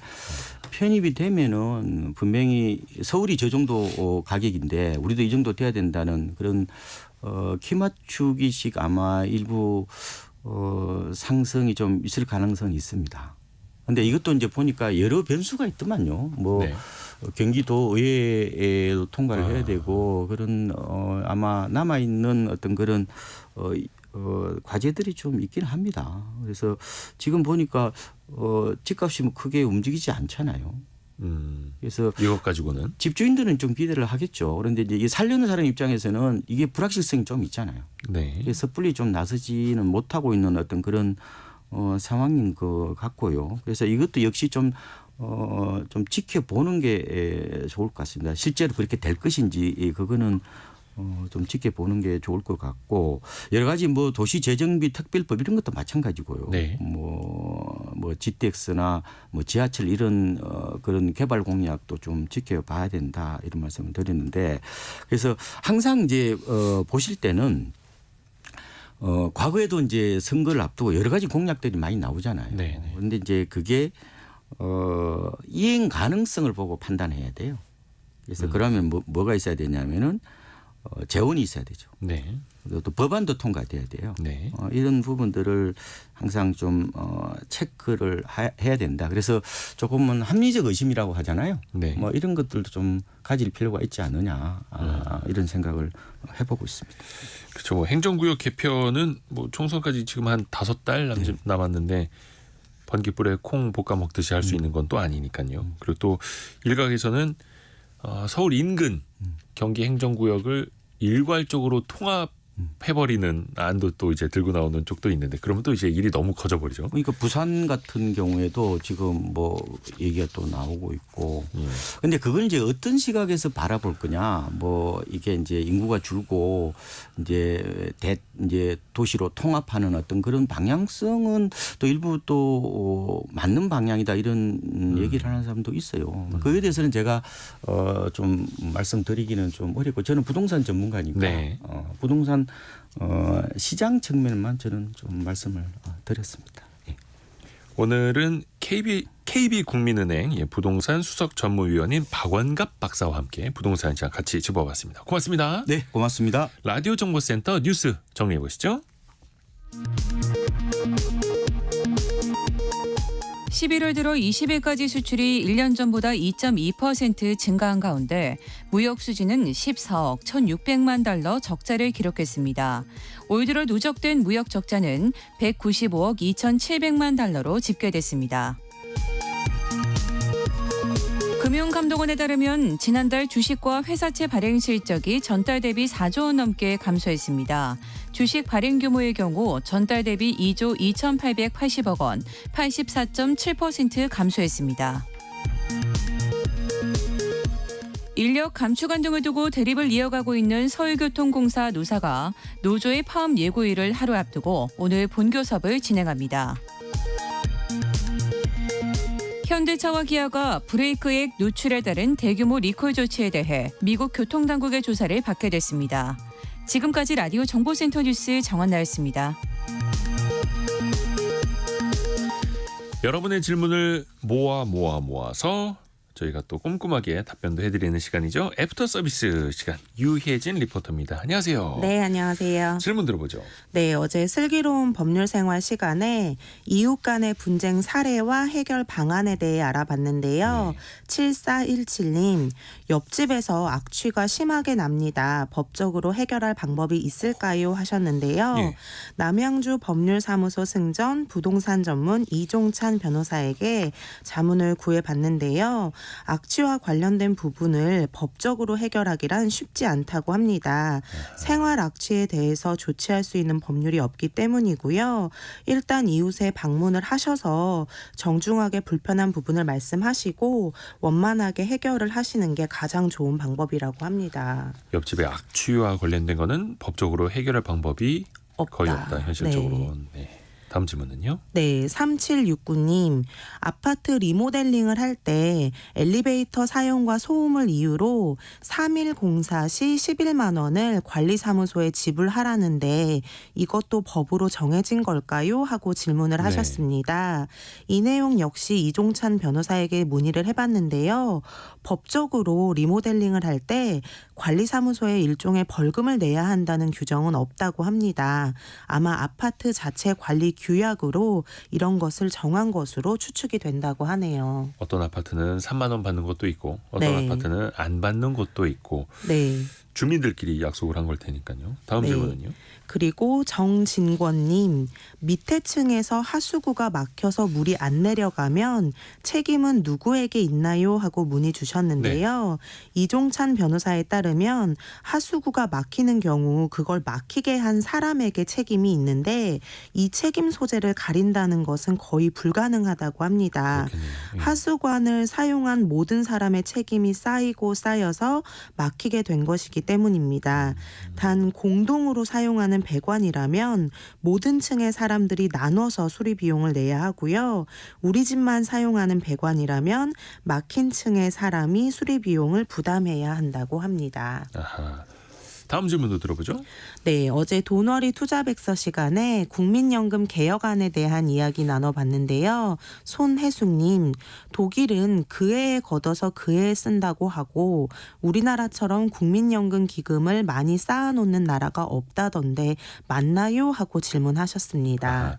편입이 되면은 분명히 서울이 저 정도 가격인데 우리도 이 정도 돼야 된다는 그런 키 맞추기식 아마 일부 상승이 좀 있을 가능성이 있습니다. 그런데 이것도 이제 보니까 여러 변수가 있더만요. 뭐 네. 경기도 의회에도 통과를 해야 되고 그런 아마 남아 있는 어떤 그런 과제들이 좀 있긴 합니다. 그래서 지금 보니까 집값이 뭐 크게 움직이지 않잖아요. 그래서 이것 가지고는 집주인들은 좀 기대를 하겠죠. 그런데 이제 살려는 사람 입장에서는 이게 불확실성이 좀 있잖아요. 네. 섣불리 좀 나서지는 못하고 있는 어떤 그런 상황인 것 같고요. 그래서 이것도 역시 좀 지켜보는 게 좋을 것 같습니다. 실제로 그렇게 될 것인지 그거는 좀 지켜보는 게 좋을 것 같고 여러 가지 뭐 도시재정비 특별법 이런 것도 마찬가지고요. 네. 뭐 GTX나 뭐 지하철 이런 그런 개발 공약도 좀 지켜봐야 된다 이런 말씀을 드렸는데 그래서 항상 이제 보실 때는 과거에도 이제 선거를 앞두고 여러 가지 공약들이 많이 나오잖아요. 네. 그런데 이제 그게 이행 가능성을 보고 판단해야 돼요. 그래서 그러면 뭐가 있어야 되냐면은 재원이 있어야 되죠. 네. 또 법안도 통과돼야 돼요. 네. 이런 부분들을 항상 좀 체크를 해야 된다. 그래서 조금은 합리적 의심이라고 하잖아요. 네. 뭐 이런 것들도 좀 가질 필요가 있지 않느냐 이런 생각을 해보고 있습니다. 그렇죠. 뭐 행정구역 개편은 뭐 총선까지 지금 한 5달 남았는데 번개불에 콩 볶아 먹듯이 할 수 있는 건 또 아니니까요. 그리고 또 일각에서는 서울 인근 경기 행정구역을 일괄적으로 통합해버리는 안도 또 이제 들고 나오는 쪽도 있는데 그러면 또 이제 일이 너무 커져버리죠. 그러니까 부산 같은 경우에도 지금 뭐 얘기가 또 나오고 있고 근데 그걸 이제 어떤 시각에서 바라볼 거냐 뭐 이게 이제 인구가 줄고 이제 도시로 통합하는 어떤 그런 방향성은 또 일부 또 맞는 방향이다 이런 얘기를 하는 사람도 있어요. 그에 대해서는 제가 좀 말씀드리기는 좀 어렵고 저는 부동산 전문가니까 네. 부동산 시장 측면만 저는 좀 말씀을 드렸습니다. 예. 오늘은 KB 국민은행 부동산 수석 전무위원인 박원갑 박사와 함께 부동산 시장 같이 짚어봤습니다. 고맙습니다. 네, 고맙습니다. 라디오 정보센터 뉴스 정리해 보시죠. 11월 들어 20일까지 수출이 1년 전보다 2.2% 증가한 가운데 무역 수지는 14억 1,600만 달러 적자를 기록했습니다. 올 들어 누적된 무역 적자는 195억 2,700만 달러로 집계됐습니다. 금융감독원에 따르면 지난달 주식과 회사채 발행 실적이 전달 대비 4조 원 넘게 감소했습니다. 주식 발행 규모의 경우 전달 대비 2조 2,880억 원, 84.7% 감소했습니다. 인력 감축안 등을 두고 대립을 이어가고 있는 서울교통공사 노사가 노조의 파업 예고일을 하루 앞두고 오늘 본교섭을 진행합니다. 현대차와 기아가 브레이크액 누출에 따른 대규모 리콜 조치에 대해 미국 교통당국의 조사를 받게 됐습니다. 지금까지 라디오 정보센터 뉴스 정한나였습니다. 여러분의 질문을 모아서 저희가 또 꼼꼼하게 답변도 해드리는 시간이죠. 애프터 서비스 시간 유혜진 리포터입니다. 안녕하세요. 네, 안녕하세요. 질문 들어보죠. 네, 어제 슬기로운 법률 생활 시간에 이웃 간의 분쟁 사례와 해결 방안에 대해 알아봤는데요. 7417님, 옆집에서 악취가 심하게 납니다. 법적으로 해결할 방법이 있을까요? 하셨는데요. 예. 남양주 법률사무소 승전 부동산 전문 이종찬 변호사에게 자문을 구해봤는데요. 악취와 관련된 부분을 법적으로 해결하기란 쉽지 않다고 합니다. 생활 악취에 대해서 조치할 수 있는 법률이 없기 때문이고요. 일단 이웃에 방문을 하셔서 정중하게 불편한 부분을 말씀하시고 원만하게 해결을 하시는 게 가장 좋은 방법이라고 합니다. 옆집의 악취와 관련된 거는 법적으로 해결할 방법이 거의 없다. 현실적으로. 네. 다음 질문은요. 네, 3769님. 아파트 리모델링을 할 때 엘리베이터 사용과 소음을 이유로 3일 공사 시 11만 원을 관리사무소에 지불하라는데 이것도 법으로 정해진 걸까요? 하고 질문을 하셨습니다. 이 내용 역시 이종찬 변호사에게 문의를 해봤는데요. 법적으로 리모델링을 할 때 관리사무소에 일종의 벌금을 내야 한다는 규정은 없다고 합니다. 아마 아파트 자체 관리 규약으로 이런 것을 정한 것으로 추측이 된다고 하네요. 어떤 아파트는 3만 원 받는 곳도 있고 어떤 아파트는 안 받는 곳도 있고 네. 주민들끼리 약속을 한 걸 테니까요. 다음 네. 질문은요. 그리고 정진권님, 밑에 층에서 하수구가 막혀서 물이 안 내려가면 책임은 누구에게 있나요? 하고 문의 주셨는데요. 이종찬 변호사에 따르면 하수구가 막히는 경우 그걸 막히게 한 사람에게 책임이 있는데 이 책임 소재를 가린다는 것은 거의 불가능하다고 합니다. 그렇겠네요. 예. 하수관을 사용한 모든 사람의 책임이 쌓이고 쌓여서 막히게 된 것이기 때문입니다. 단 공동으로 사용하는 배관이라면 모든 층의 사람들이 나눠서 수리 비용을 내야 하고요. 우리 집만 사용하는 배관이라면 막힌 층의 사람이 수리 비용을 부담해야 한다고 합니다. 아하. 다음 질문도 들어보죠. 네, 어제 돈벌이 투자백서 시간에 국민연금 개혁안에 대한 이야기 나눠봤는데요. 손혜숙님, 독일은 그 해에 걷어서 그 해에 쓴다고 하고 우리나라처럼 국민연금 기금을 많이 쌓아놓는 나라가 없다던데 맞나요? 하고 질문하셨습니다. 아하.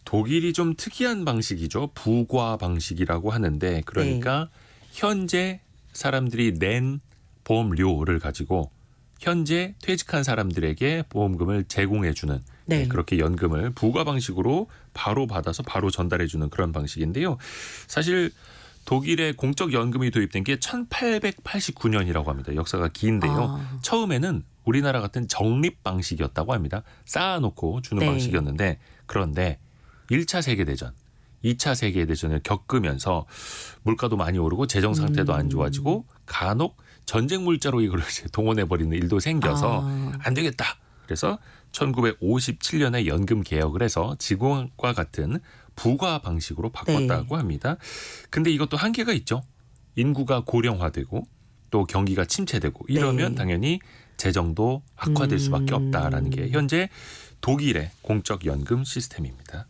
독일이 좀 특이한 방식이죠. 부과 방식이라고 하는데 그러니까 현재 사람들이 낸 보험료를 가지고 현재 퇴직한 사람들에게 보험금을 제공해주는 네. 그렇게 연금을 부과 방식으로 바로 받아서 바로 전달해주는 그런 방식인데요. 사실 독일의 공적 연금이 도입된 게 1889년이라고 합니다. 역사가 긴데요. 처음에는 우리나라 같은 적립 방식이었다고 합니다. 쌓아놓고 주는 네. 방식이었는데 그런데 1차 세계대전, 2차 세계대전을 겪으면서 물가도 많이 오르고 재정 상태도 안 좋아지고 간혹 전쟁 물자로 이걸 동원해버리는 일도 생겨서 안 되겠다. 그래서 1957년에 연금 개혁을 해서 지금과 같은 부과 방식으로 바꿨다고 합니다. 근데 이것도 한계가 있죠. 인구가 고령화되고 또 경기가 침체되고 이러면 네. 당연히 재정도 악화될 수밖에 없다라는 게 현재 독일의 공적 연금 시스템입니다.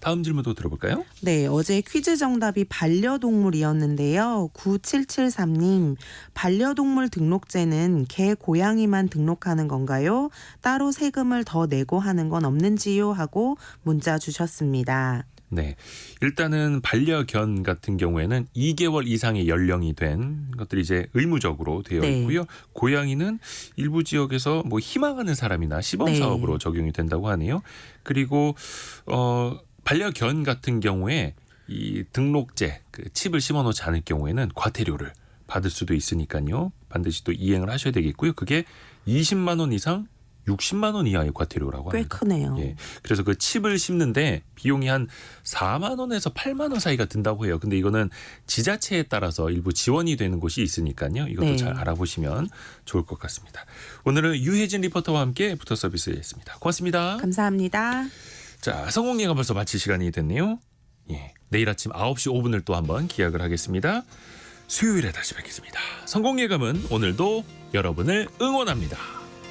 다음 질문도 들어볼까요? 네, 어제 퀴즈 정답이 반려동물이었는데요. 9773님, 반려동물 등록제는 개, 고양이만 등록하는 건가요? 따로 세금을 더 내고 하는 건 없는지요? 하고 문자 주셨습니다. 네. 일단은 반려견 같은 경우에는 2개월 이상의 연령이 된 것들이 이제 의무적으로 되어 네. 있고요. 고양이는 일부 지역에서 뭐 희망하는 사람이나 시범 네. 사업으로 적용이 된다고 하네요. 그리고 반려견 같은 경우에 이 등록제 그 칩을 심어 놓지 않을 경우에는 과태료를 받을 수도 있으니까요. 반드시 또 이행을 하셔야 되겠고요. 그게 20만 원 이상 60만 원 이하의 과태료라고 꽤 합니다. 크네요. 예. 그래서 그 칩을 심는데 비용이 한 4만 원에서 8만 원 사이가 든다고 해요. 근데 이거는 지자체에 따라서 일부 지원이 되는 곳이 있으니까요. 이것도 네. 잘 알아보시면 좋을 것 같습니다. 오늘은 유혜진 리포터와 함께 부터 서비스했습니다. 고맙습니다. 감사합니다. 자, 성공예가 벌써 마칠 시간이 됐네요. 예. 내일 아침 9시 5분을 또 한번 기약을 하겠습니다. 수요일에 다시 뵙겠습니다. 성공예감은 오늘도 여러분을 응원합니다.